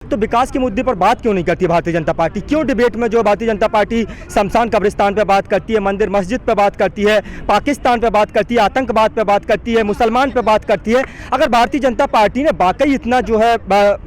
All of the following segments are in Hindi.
तो विकास के मुद्दे पर बात क्यों नहीं करती है भारतीय जनता पार्टी? क्यों डिबेट में जो भारतीय जनता पार्टी शमशान कब्रिस्तान पर बात करती है, मंदिर मस्जिद पर बात करती है, पाकिस्तान पर बात करती है, आतंकवाद पर बात करती है, मुसलमान पर बात करती है? अगर भारतीय जनता पार्टी ने वाकई इतना जो है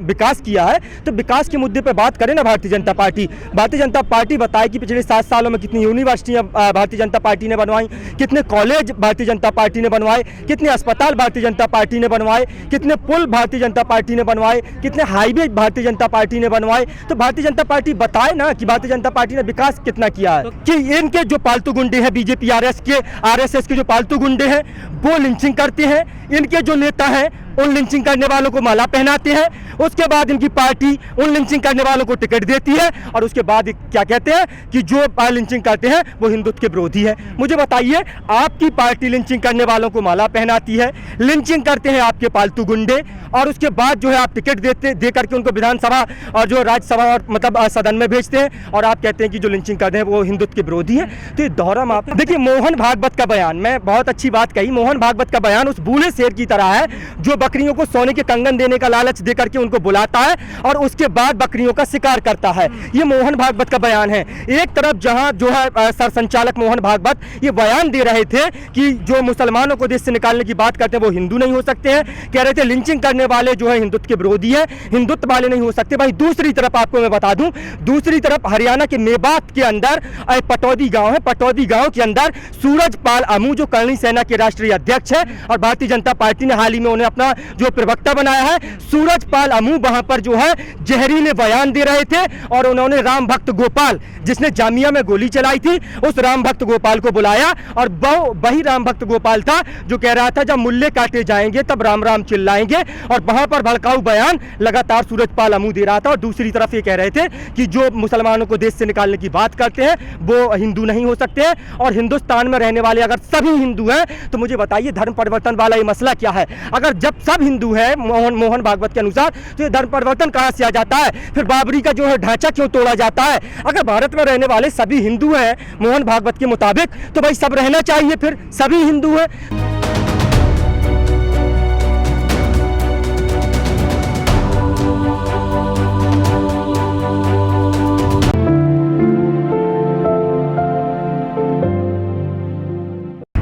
विकास किया है तो विकास के मुद्दे पर बात करे ना भारतीय जनता पार्टी। भारतीय जनता पार्टी बताए कि पिछले 7 सालों में कितनी यूनिवर्सिटियां भारतीय जनता पार्टी ने बनवाई, कितने कॉलेज भारतीय जनता पार्टी ने बनवाए, कितने अस्पताल भारतीय जनता पार्टी ने बनवाए, कितने पुल भारतीय जनता पार्टी ने बनवाए, कितने हाईवे भारतीय जनता पार्टी ने बनवाए। तो भारतीय जनता पार्टी बताए ना कि भारतीय जनता पार्टी ने विकास कितना किया है। कि इनके जो पालतू गुंडे हैं, बीजेपी आरएसएस के जो पालतू गुंडे हैं वो लिंचिंग करते हैं, इनके जो नेता हैं उन लिंचिंग करने वालों को माला पहनाते हैं, उसके बाद इनकी पार्टी उन लिंचिंग करने वालों को टिकट देती है और उसके बाद क्या कहते हैं कि जो लिंचिंग करते हैं वो हिंदुत्व के विरोधी है। मुझे बताइए, आपकी पार्टी लिंचिंग करने वालों को माला पहनाती है, लिंचिंग करते हैं आपके पालतू गुंडे, और उसके बाद जो है आप टिकट दे करके उनको विधानसभा और जो राज्यसभा और मतलब सदन में भेजते हैं और आप कहते हैं कि जो लिंचिंग कर रहे हैं वो हिंदुत्व के विरोधी है। तो ये दोहरा आप देखिए, मोहन भागवत का बयान, मैं बहुत अच्छी बात कही, मोहन भागवत का बयान उस बूढ़े शेर की तरह है जो बकरियों को सोने के कंगन देने का लालच दे करके उनको बुलाता है और उसके बाद बकरियों का शिकार करता है। ये मोहन भागवत का बयान है। एक तरफ जहां जो है सरसंचालक मोहन भागवत ये बयान दे रहे थे कि जो मुसलमानों को देश से निकालने की बात करते हैं वो हिंदू नहीं हो सकते हैं, कह रहे थे लिंचिंग करने वाले जो है हिंदुत्व के विरोधी है, हिंदुत्व वाले नहीं हो सकते। भाई दूसरी तरफ आपको मैं बता दूं, दूसरी तरफ हरियाणा के मेवात के अंदर पटौदी गांव है, पटौदी गांव के अंदर सूरजपाल अमू जो करणी सेना के राष्ट्रीय अध्यक्ष है और भारतीय जनता पार्टी ने हाल ही में उन्हें अपना जो प्रवक्ता बनाया है, सूरजपाल अमू वहां पर जो है जहरीले बयान दे रहे थे और उन्होंने राम भक्त गोपाल जिसने जामिया में गोली चलाई थी उस राम भक्त गोपाल को बुलाया और वही राम भक्त गोपाल था जो कह रहा था जब मुल्ले काटे जाएंगे तब राम राम चिल्लाएंगे, और वहां पर भड़काऊ बयान लगातार सूरजपाल अमू दे रहा था। और दूसरी तरफ ये कह रहे थे कि जो मुसलमानों को देश से निकालने की बात करते हैं वो हिंदू नहीं हो सकते हैं, और हिंदुस्तान में रहने वाले अगर सभी हिंदू हैं तो मुझे बताइए धर्म परिवर्तन वाला ये मसला क्या है? अगर जब सब हिंदू है मोहन भागवत के अनुसार तो ये धर्म परिवर्तन कहां से आ जाता है? फिर बाबरी का जो है ढांचा क्यों तोड़ा जाता है? अगर भारत में रहने वाले सभी हिंदू हैं मोहन भागवत के मुताबिक तो भाई सब रहना चाहिए, फिर सभी हिंदू हैं।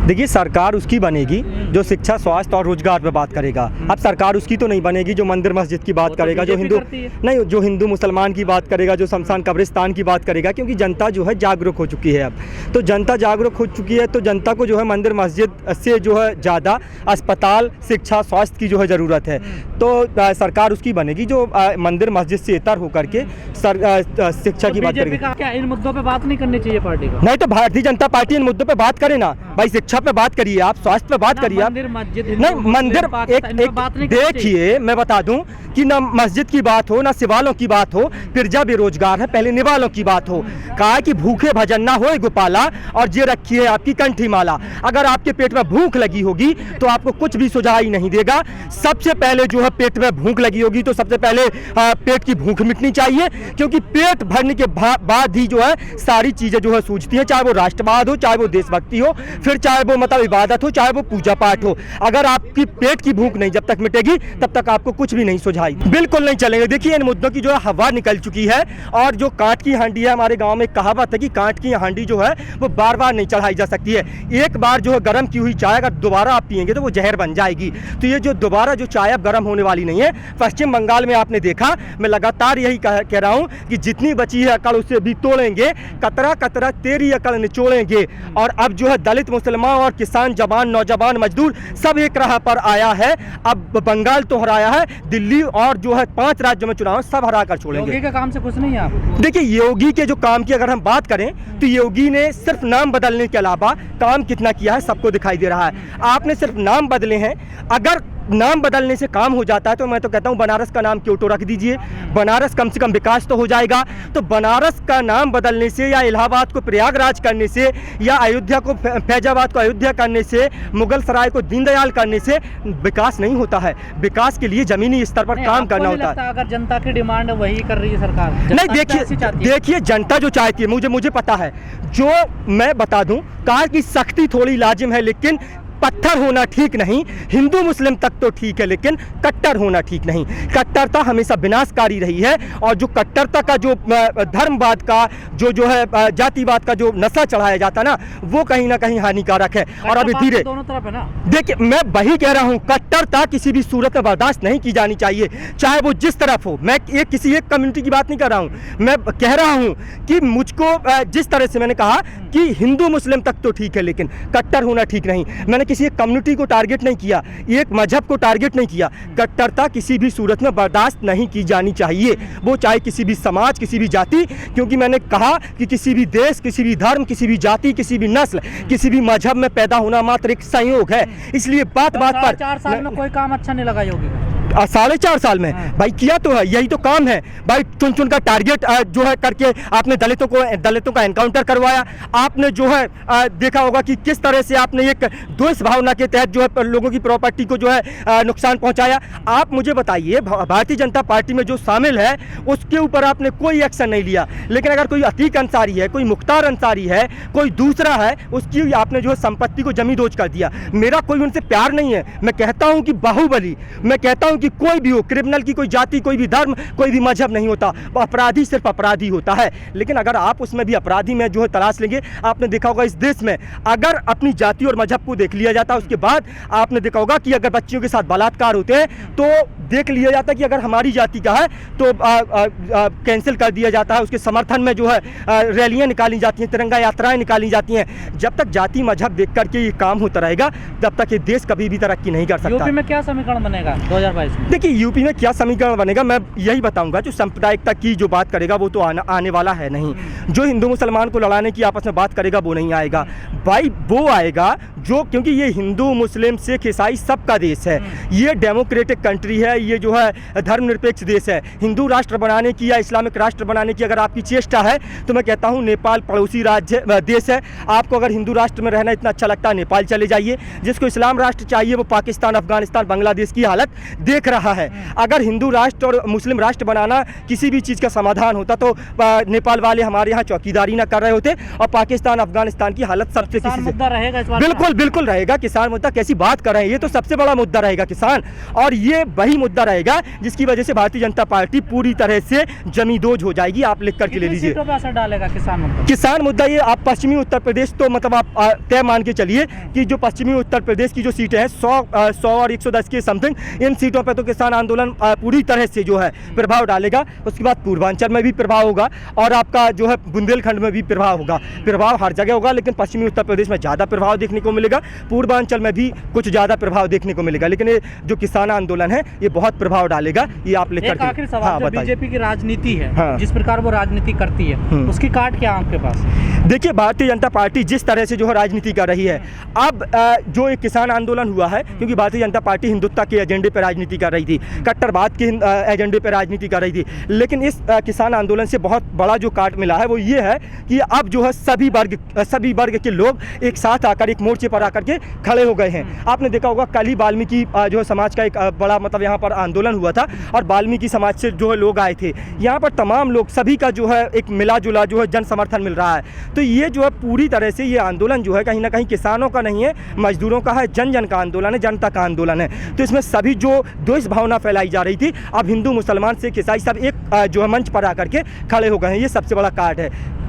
देखिए, सरकार उसकी बनेगी जो शिक्षा, स्वास्थ्य और रोजगार पे बात करेगा। अब सरकार उसकी तो नहीं बनेगी जो मंदिर मस्जिद की बात करेगा, जो हिंदू नहीं, जो हिंदू मुसलमान की बात करेगा, जो शमशान कब्रिस्तान की बात करेगा, क्योंकि जनता जो है जागरूक हो चुकी है। अब तो जनता जागरूक हो चुकी है तो जनता को जो है मंदिर मस्जिद से जो है ज़्यादा अस्पताल, शिक्षा, स्वास्थ्य की जो है ज़रूरत है। तो सरकार उसकी बनेगी जो मंदिर मस्जिद से इतर होकर के शिक्षा की बात करेगी। क्या इन मुद्दों पे बात नहीं करनी चाहिए पार्टी को? नहीं तो भारतीय जनता पार्टी इन मुद्दों पे बात करे ना भाई, शिक्षा पे बात करिए, आप स्वास्थ्य पे बात करिए, आप नहीं मंदिर एक देखिए, मैं बता दूं कि ना मस्जिद की बात हो ना शिवालयों की बात हो, पिरजा बेरोजगार है, पहले निवालों की बात हो। कहा कि भूखे भजन ना होए गोपाला और जे रखी है आपकी कंठी माला। अगर आपके पेट में भूख लगी होगी तो आपको कुछ भी सुझाव ही नहीं देगा। सबसे पहले जो है पेट में भूख लगी होगी तो सबसे पहले पेट की भूख मिटनी चाहिए, क्योंकि पेट भरने के बाद ही जो है सारी चीजें जो है सूझती हैं, चाहे वो राष्ट्रवाद हो, चाहे वो देशभक्ति हो, फिर चाहे वो मतलब इबादत हो, चाहे वो पूजा पाठ हो। अगर आपकी पेट की भूख नहीं जब तक मिटेगी तब तक आपको कुछ भी नहीं सुझाई, बिल्कुल नहीं चलेंगे। देखिए, इन मुद्दों की जो है हवा निकल चुकी है और जो कांट की हांडी है, हमारे गांव में एक कहावत है कि कांट की हांडी जो है वो बार बार नहीं चढ़ाई जा सकती है। एक बार जो है गर्म की हुई चाय अगर दोबारा आप पिएंगे तो वो जहर बन जाएगी। तो ये जो दोबारा जो चाय अब गर्म होने वाली नहीं है। पश्चिम बंगाल में आपने देखा, मैं लगातार यही कह रहा हूँ कि जितनी बची है अकड़ उससे भी तोड़ेंगे, कतरा कतरा तेरी अकड़ निचोड़ेंगे। और अब जो है दलित, मुसलमान और किसान, जवान, नौजवान, मजदूर सब एक राह पर आया है। अब बंगाल तो हराया है, दिल्ली और जो है 5 राज्यों में चुनाव सब हरा कर छोड़ेंगे। योगी के काम से खुश नहीं है आप? देखिए, योगी के जो काम की अगर हम बात करें तो योगी ने सिर्फ नाम बदलने के अलावा काम कितना किया है सबको दिखाई दे रहा है। आपने सिर्फ नाम बदले हैं, अगर नाम बदलने से काम हो जाता है तो मैं तो कहता हूं बनारस का नाम क्यों तो रख दीजिए, बनारस कम से कम विकास तो हो जाएगा। तो बनारस का नाम बदलने से या इलाहाबाद को प्रयागराज करने से या अयोध्या को फैजाबाद को अयोध्या करने से, मुगल सराय को दीनदयाल करने से विकास नहीं होता है। विकास के लिए जमीनी स्तर पर काम करना होता है। अगर जनता की डिमांड वही कर रही है सरकार, नहीं देखिए जनता जो चाहती है, मुझे पता है, जो मैं बता दूं, कहा कि सख्ती थोड़ी लाजिम है लेकिन पत्थर होना ठीक नहीं, हिंदू मुस्लिम तक तो ठीक है, लेकिन कट्टर होना ठीक नहीं। कट्टरता हमेशा विनाशकारी रही है, और जो कट्टरता का जो धर्मवाद का जो है जातिवाद का जो नशा चढ़ाया जाता ना, वो कहीं ना कहीं हानिकारक है। और अभी धीरे दोनों तरफ है ना। देखिए, मैं वही कह रहा हूँ, कट्टरता किसी भी सूरत में बर्दाश्त नहीं की जानी चाहिए, चाहे वो जिस तरफ हो। मैं किसी एक कम्युनिटी की बात नहीं कर रहा हूँ, मैं कह रहा हूँ कि मुझको जिस तरह से मैंने कहा कि हिंदू मुस्लिम तक तो ठीक है, लेकिन कट्टर होना ठीक नहीं। मैंने किसी एक कम्युनिटी को टारगेट नहीं किया, एक मजहब को टारगेट नहीं किया। कट्टरता किसी भी सूरत में बर्दाश्त नहीं की जानी चाहिए, वो चाहे किसी भी समाज, किसी भी जाति, क्योंकि मैंने कहा कि किसी भी देश, किसी भी धर्म, किसी भी जाति, किसी भी नस्ल, किसी भी मजहब में पैदा होना मात्र एक संयोग है। इसलिए बात पर 4 साल में कोई काम अच्छा नहीं लगा योगी का। 4.5 साल में भाई किया तो है, यही तो काम है भाई। चुन चुन का टारगेट जो है करके आपने दलितों का एनकाउंटर करवाया। आपने जो है देखा होगा कि किस तरह से आपने एक द्वेष भावना के तहत जो है लोगों की प्रॉपर्टी को जो है नुकसान पहुंचाया। आप मुझे बताइए, भारतीय जनता पार्टी में जो शामिल है उसके ऊपर आपने कोई एक्शन नहीं लिया, लेकिन अगर कोई अतीक अंसारी है, कोई मुख्तार अंसारी है, कोई दूसरा है, उसकी आपने जो है संपत्ति को जमींदोज कर दिया। मेरा कोई उनसे प्यार नहीं है, मैं कहता हूँ कि बाहुबली, मैं कहता हूँ कि कोई भी हो, क्रिमिनल की कोई जाति, कोई भी धर्म, कोई भी मजहब नहीं होता, अपराधी सिर्फ अपराधी होता है। लेकिन अगर आप उसमें भी अपराधी में जो है तलाश लेंगे, आपने देखा होगा इस देश में अगर अपनी जाति और मजहब को देख लिया जाता, उसके बाद आपने देखा होगा कि अगर बच्चियों के साथ बलात्कार होते हैं तो देख लिया जाता कि अगर हमारी जाति का है तो कैंसिल कर दिया जाता है, उसके समर्थन में जो है रैलियां निकाली जाती हैं, तिरंगा यात्राएं निकाली जाती हैं। जब तक जाति मजहब देख करके ये काम होता रहेगा, तब तक ये देश कभी भी तरक्की नहीं कर सकता। यूपी में क्या समीकरण बनेगा 2022 में? देखिए, यूपी में क्या समीकरण बनेगा मैं यही बताऊंगा। जो सांप्रदायिकता की जो बात करेगा वो तो आने वाला है नहीं। जो हिंदू मुसलमान को लड़ाने की आपस में बात करेगा वो नहीं आएगा भाई। वो आएगा जो, क्योंकि ये हिंदू मुस्लिम सिख ईसाई सबका देश है, ये डेमोक्रेटिक कंट्री है, ये जो है धर्मनिरपेक्ष देश है। हिंदू राष्ट्र बनाने की या इस्लामिक राष्ट्र बनाने की अगर आपकी चेष्टा है तो मैं कहता हूँ नेपाल पड़ोसी राज्य देश है। आपको अगर हिंदू राष्ट्र में रहना इतना अच्छा लगता है, नेपाल चले जाइए। जिसको इस्लाम राष्ट्र चाहिए वो पाकिस्तान, अफगानिस्तान, बांग्लादेश की हालत देख रहा है। अगर हिंदू राष्ट्र और मुस्लिम राष्ट्र बनाना किसी भी चीज़ का समाधान होता तो नेपाल वाले हमारे यहाँ चौकीदारी ना कर रहे होते, और पाकिस्तान, अफगानिस्तान की हालत सबसे किसी मुद्दा रहेगा इस बार। बिल्कुल रहेगा। किसान मुद्दा कैसी बात कर रहे हैं, ये तो सबसे बड़ा मुद्दा रहेगा किसान, और ये वही मुद्दा रहेगा जिसकी वजह से भारतीय जनता पार्टी पूरी तरह से जमींदोज हो जाएगी। आप लिख करके ले लीजिए। सीटों पे असर डालेगा किसान मुद्दा ये आप पश्चिमी उत्तर प्रदेश, तो मतलब आप तय मान के चलिए कि जो पश्चिमी उत्तर प्रदेश की जो सीटें हैं 100 और 110 के समथिंग, इन सीटों पर तो किसान आंदोलन पूरी तरह से जो है प्रभाव डालेगा। उसके बाद पूर्वांचल में भी प्रभाव होगा, और आपका जो है बुंदेलखंड में भी प्रभाव होगा। प्रभाव हर जगह होगा, लेकिन पश्चिमी उत्तर प्रदेश में ज़्यादा प्रभाव देखने को मिलेगा, पूर्वांचल में भी कुछ ज़्यादा प्रभाव देखने को मिलेगा। लेकिन ये जो किसान आंदोलन है ये बहुत प्रभाव डालेगा। ये आप लेकर एक आखिरी सवाल, बीजेपी की राजनीति है, जिस प्रकार वो राजनीति करती है, उसकी काट क्या आपके पास? देखिए, भारतीय जनता पार्टी जिस तरह से जो है राजनीति कर रही है, अब जो एक किसान आंदोलन हुआ है, क्योंकि भारतीय जनता पार्टी हिंदुत्व के एजेंडे पर राजनीति कर रही थी, कट्टरवाद के एजेंडे पर राजनीति कर रही थी, लेकिन इस किसान आंदोलन से बहुत बड़ा जो काट मिला है वो ये है कि अब जो है सभी वर्ग के लोग एक साथ आकर, एक मोर्चे पर आकर के खड़े हो गए हैं। आपने देखा होगा कल ही वाल्मीकि जो है समाज का एक बड़ा मतलब यहाँ पर आंदोलन हुआ था, और वाल्मीकि समाज से जो है लोग आए थे। यहाँ पर तमाम लोग, सभी का जो है एक मिला जुला जो है जन समर्थन मिल रहा है। तो ये जो है पूरी तरह से ये आंदोलन जो है कहीं ना कहीं किसानों का नहीं है, मजदूरों का है, जन का आंदोलन है, जनता का आंदोलन है। तो इसमें सभी जो द्वेष भावना फैलाई जा रही थी, अब हिंदू मुसलमान सिख ईसाई सब एक जो है मंच पर आकर के खड़े हो गए हैं। ये सबसे बड़ा काट है।